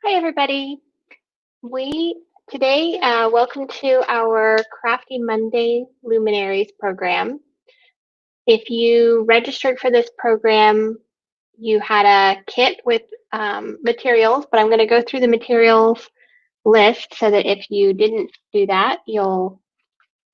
Hi, everybody. Welcome to our Crafty Monday Luminaries program. If you registered for this program, you had a kit with materials, but I'm going to go through the materials list so that if you didn't do that, you'll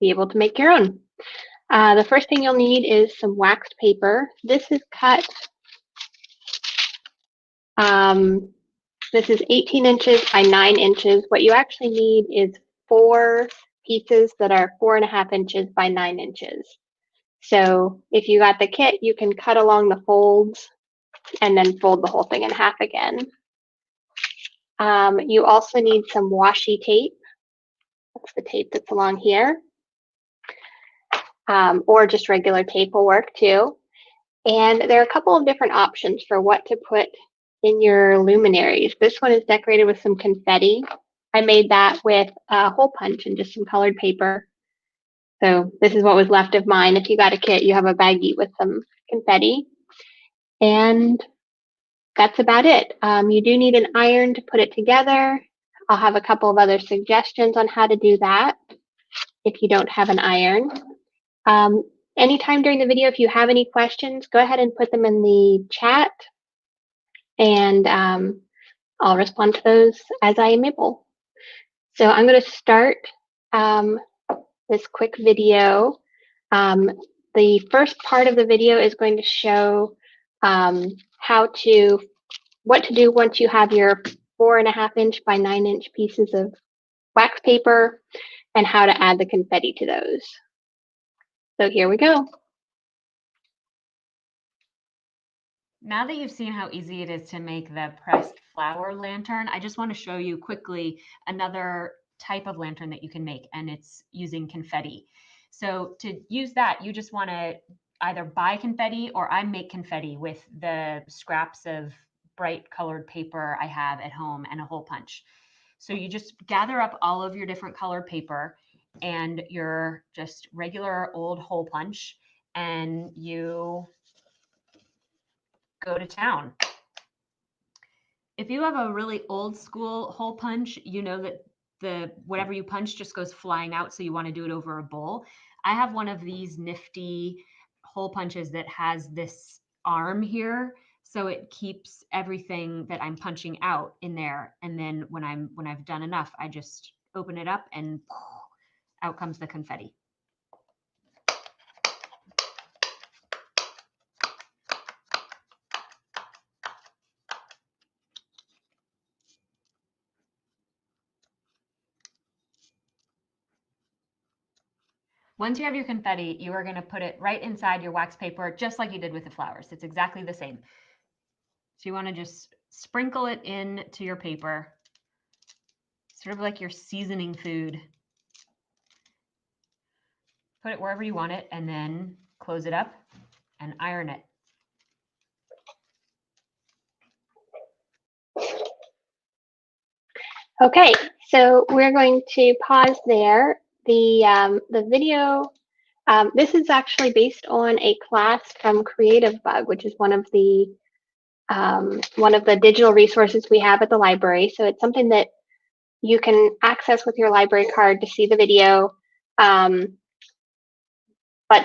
be able to make your own. The first thing you'll need is some waxed paper. This is cut. This is 18 inches by 9 inches. What you actually need is 4 pieces that are 4.5 inches by 9 inches. So if you got the kit, you can cut along the folds and then fold the whole thing in half again. You also need some washi tape. That's the tape that's along here. Or just regular tape will work too. And there are a couple of different options for what to put in your luminaries. This one is decorated with some confetti. I made that with a hole punch and just some colored paper. So this is what was left of mine. If you got a kit, you have a baggie with some confetti. And that's about it. You do need an iron to put it together. I'll have a couple of other suggestions on how to do that if you don't have an iron. Anytime during the video, if you have any questions, go ahead and put them in the chat, and I'll respond to those as I am able. So I'm going to start this quick video. The first part of the video is going to show what to do once you have your 4.5 inch by 9 inch pieces of wax paper and how to add the confetti to those. So here we go. Now that you've seen how easy it is to make the pressed flower lantern, I just want to show you quickly another type of lantern that you can make, and it's using confetti. So to use that, you just want to either buy confetti, or I make confetti with the scraps of bright colored paper I have at home and a hole punch. So you just gather up all of your different colored paper and your just regular old hole punch, and you go to town. If you have a really old school hole punch, you know that whatever you punch just goes flying out, so you want to do it over a bowl. I have one of these nifty hole punches that has this arm here, so it keeps everything that I'm punching out in there. And then when I've done enough, I just open it up and out comes the confetti. Once you have your confetti, you are going to put it right inside your wax paper, just like you did with the flowers. It's exactly the same. So you want to just sprinkle it into your paper, sort of like you're seasoning food. Put it wherever you want it, and then close it up and iron it. Okay, so we're going to pause there. The video, this is actually based on a class from Creative Bug, which is one of the digital resources we have at the library. So it's something that you can access with your library card to see the video. But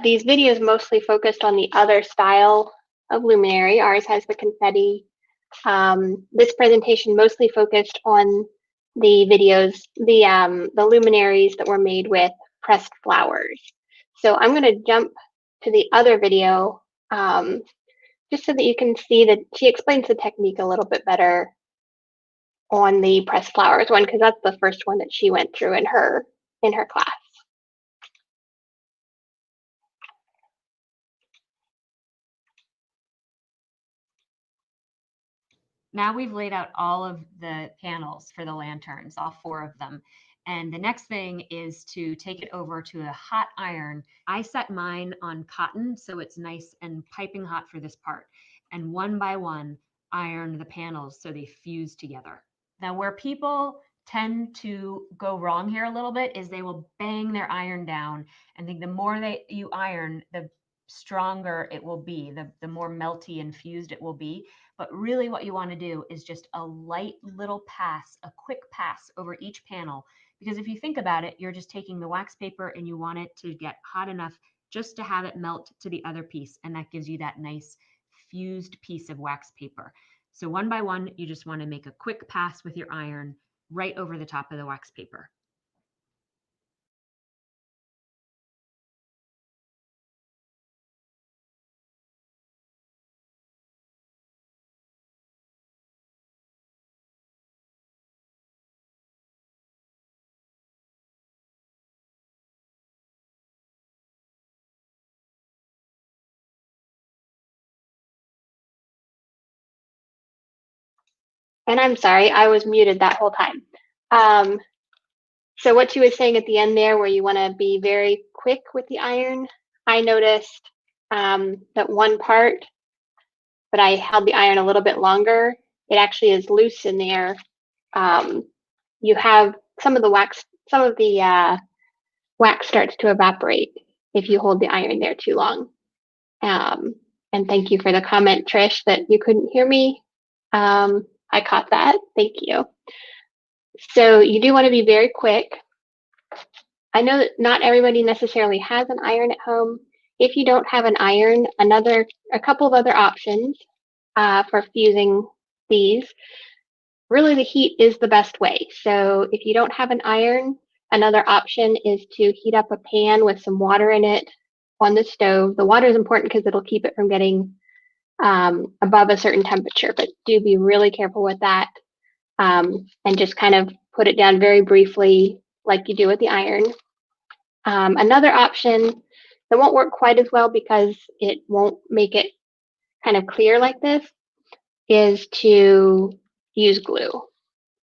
these videos mostly focused on the other style of luminary. Ours has the confetti. This presentation mostly focused on the videos, the luminaries that were made with pressed flowers. So I'm going to jump to the other video just so that you can see that she explains the technique a little bit better on the pressed flowers one, because that's the first one that she went through in her class. Now we've laid out all of the panels for the lanterns, all 4 of them. And the next thing is to take it over to a hot iron. I set mine on cotton, so it's nice and piping hot for this part. And one by one, iron the panels so they fuse together. Now, where people tend to go wrong here a little bit is they will bang their iron down and think the more you iron, the stronger it will be, the more melty and fused it will be. But really what you want to do is just a light little pass, a quick pass over each panel. Because if you think about it, you're just taking the wax paper and you want it to get hot enough just to have it melt to the other piece. And that gives you that nice fused piece of wax paper. So one by one, you just want to make a quick pass with your iron right over the top of the wax paper. And I'm sorry, I was muted that whole time. Um, so what you were saying at the end there, where you want to be very quick with the iron, I noticed that one part, but I held the iron a little bit longer. It actually is loose in there. You have some of the wax starts to evaporate if you hold the iron there too long. And thank you for the comment, Trish, that you couldn't hear me. I caught that. Thank you. So you do want to be very quick. I know that not everybody necessarily has an iron at home. If you don't have an iron, a couple of other options for fusing these. Really, the heat is the best way. So if you don't have an iron, another option is to heat up a pan with some water in it on the stove. The water is important because it'll keep it from getting above a certain temperature, but do be really careful with that, and just kind of put it down very briefly like you do with the iron. Another option that won't work quite as well because it won't make it kind of clear like this is to use glue.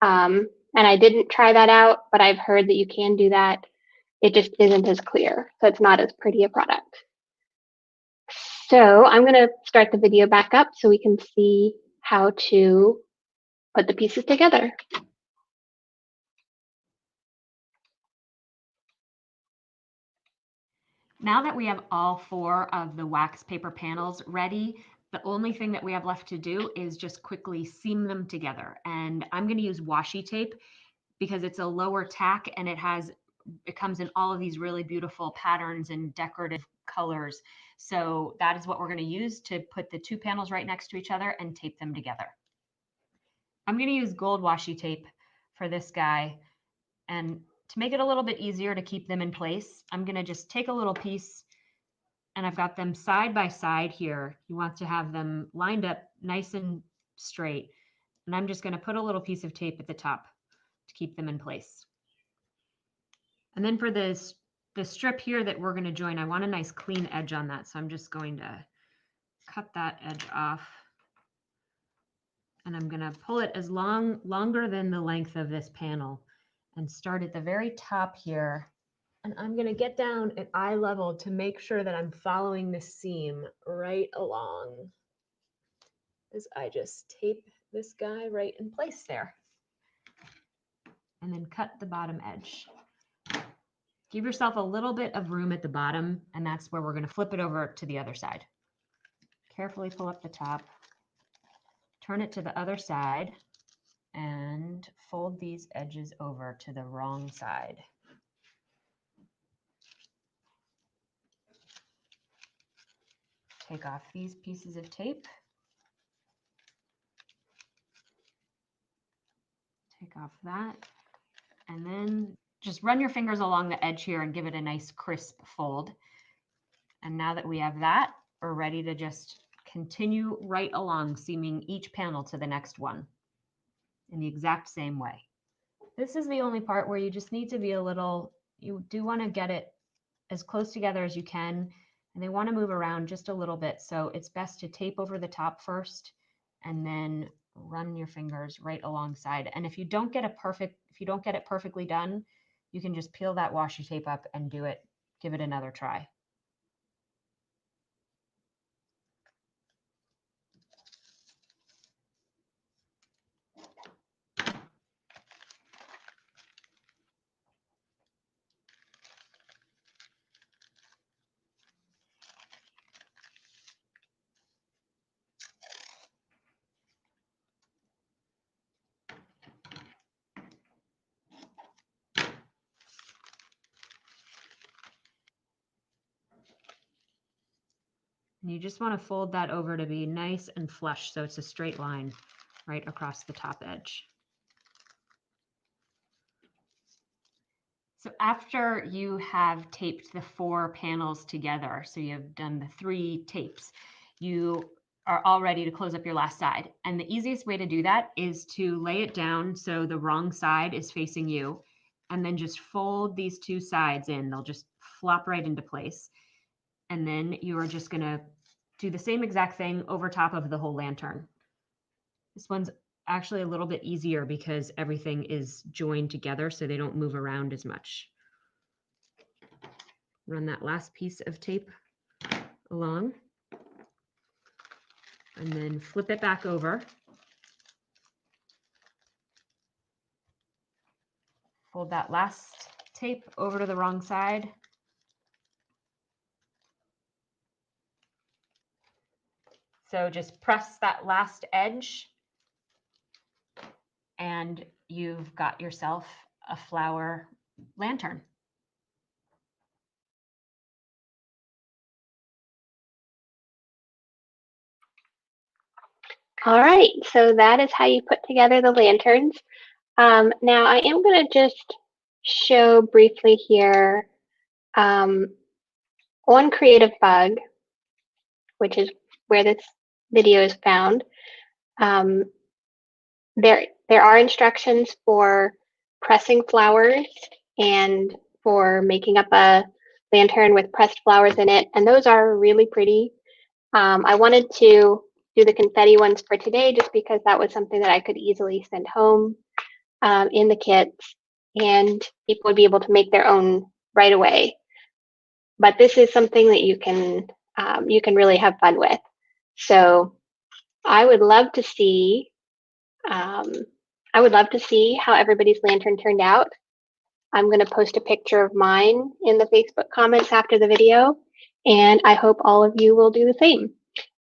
And I didn't try that out, but I've heard that you can do that. It just isn't as clear, so it's not as pretty a product. So I'm going to start the video back up so we can see how to put the pieces together. Now that we have all 4 of the wax paper panels ready, the only thing that we have left to do is just quickly seam them together. And I'm going to use washi tape because it's a lower tack and it comes in all of these really beautiful patterns and decorative colors. So that is what we're going to use to put the 2 panels right next to each other and tape them together. I'm going to use gold washi tape for this guy. And to make it a little bit easier to keep them in place, I'm going to just take a little piece, and I've got them side by side here. You want to have them lined up nice and straight. And I'm just going to put a little piece of tape at the top to keep them in place. And then for the strip here that we're going to join, I want a nice clean edge on that. So I'm just going to cut that edge off. And I'm going to pull it as longer than the length of this panel and start at the very top here. And I'm going to get down at eye level to make sure that I'm following the seam right along as I just tape this guy right in place there. And then cut the bottom edge. Give yourself a little bit of room at the bottom, and that's where we're going to flip it over to the other side. Carefully pull up the top, turn it to the other side, and fold these edges over to the wrong side. Take off these pieces of tape. Take off that. And then just run your fingers along the edge here and give it a nice crisp fold. And now that we have that, we're ready to just continue right along, seaming each panel to the next one in the exact same way. This is the only part where you just need to be you do want to get it as close together as you can, and they want to move around just a little bit. So it's best to tape over the top first and then run your fingers right alongside. And if you don't get it perfectly done, you can just peel that washi tape up and give it another try. And you just want to fold that over to be nice and flush so it's a straight line right across the top edge. So after you have taped the 4 panels together, so you've done the 3 tapes, you are all ready to close up your last side. And the easiest way to do that is to lay it down so the wrong side is facing you, and then just fold these 2 sides in. They'll just flop right into place. And then you are just going to do the same exact thing over top of the whole lantern. This one's actually a little bit easier because everything is joined together so they don't move around as much. Run that last piece of tape along and then flip it back over. Fold that last tape over to the wrong side. So just press that last edge and you've got yourself a flower lantern. All right, so that is how you put together the lanterns. Now I am going to just show briefly here on Creative Bug, which is where this video is found. There are instructions for pressing flowers and for making up a lantern with pressed flowers in it, and those are really pretty. I wanted to do the confetti ones for today just because that was something that I could easily send home in the kits, and people would be able to make their own right away. But this is something that you can really have fun with. So I would love to see how everybody's lantern turned out. I'm going to post a picture of mine in the Facebook comments after the video, and I hope all of you will do the same.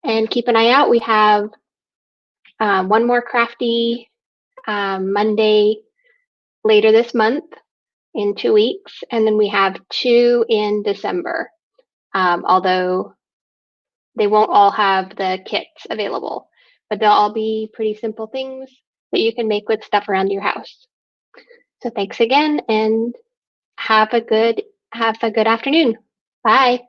And keep an eye out. We have one more Crafty Monday later this month in 2 weeks, and then we have 2 in December, although they won't all have the kits available, but they'll all be pretty simple things that you can make with stuff around your house. So thanks again, and have a good afternoon. Bye.